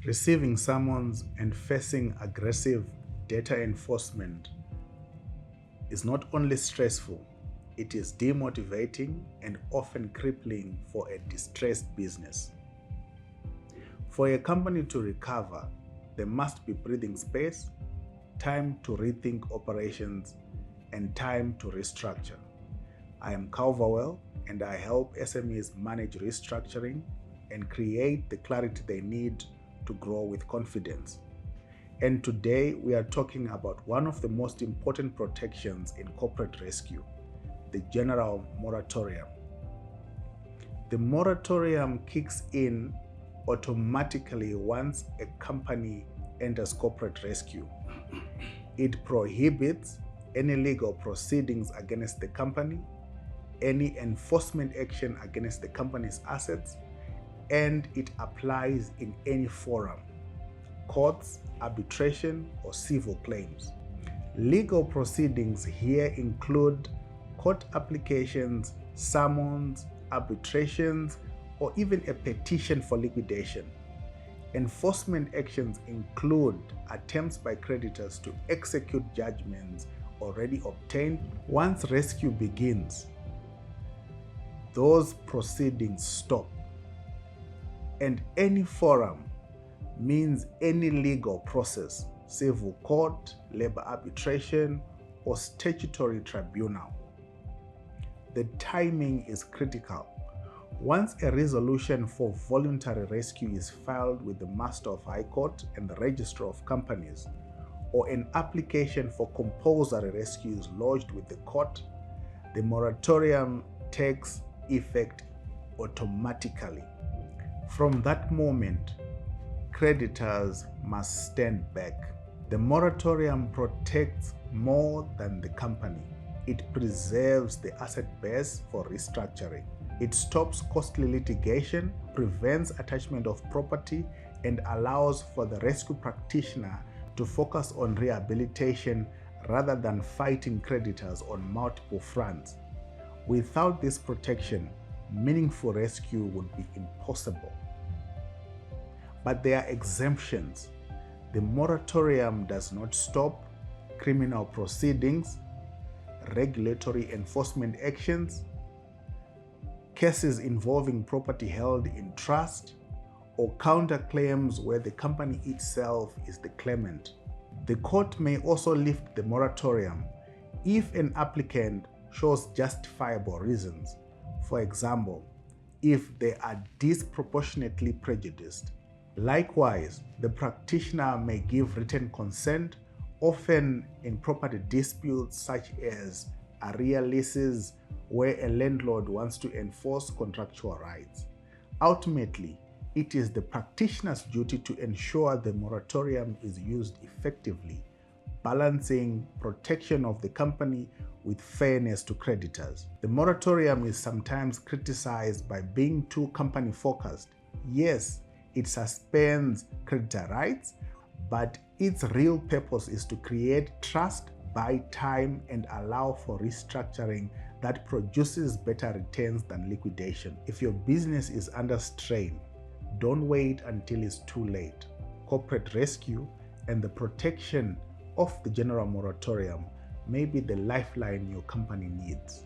Receiving summons and facing aggressive data enforcement is not only stressful, it is demotivating and often crippling for a distressed business. For a company to recover, there must be breathing space, time to rethink operations, and time to restructure. I am Culverwell, and I help SMEs manage restructuring and create the clarity they need to grow with confidence. And today we are talking about one of the most important protections in corporate rescue, the General Moratorium. The moratorium kicks in automatically once a company enters corporate rescue. It prohibits any legal proceedings against the company, any enforcement action against the company's assets, and it applies in any forum, courts, arbitration, or civil claims. Legal proceedings here include court applications, summons, arbitrations, or even a petition for liquidation. Enforcement actions include attempts by creditors to execute judgments already obtained. Once rescue begins, those proceedings stop, and any forum means any legal process, civil court, labor arbitration, or statutory tribunal. The timing is critical. Once a resolution for voluntary rescue is filed with the Master of High Court and the Registrar of Companies, or an application for compulsory rescue is lodged with the court, the moratorium takes effect automatically. From that moment, creditors must stand back. The moratorium protects more than the company. It preserves the asset base for restructuring. It stops costly litigation, prevents attachment of property, and allows for the rescue practitioner to focus on rehabilitation rather than fighting creditors on multiple fronts. Without this protection, meaningful rescue would be impossible. But there are exemptions. The moratorium does not stop criminal proceedings, regulatory enforcement actions, cases involving property held in trust, or counterclaims where the company itself is the claimant. The court may also lift the moratorium if an applicant shows justifiable reasons. For example, if they are disproportionately prejudiced. Likewise, the practitioner may give written consent, often in property disputes such as arrear leases, where a landlord wants to enforce contractual rights. Ultimately, it is the practitioner's duty to ensure the moratorium is used effectively, balancing protection of the company with fairness to creditors. The moratorium is sometimes criticized by being too company-focused. Yes, it suspends creditor rights, but its real purpose is to create trust, buy time, and allow for restructuring that produces better returns than liquidation. If your business is under strain, don't wait until it's too late. Corporate rescue and the protection of the General Moratorium may be the lifeline your company needs.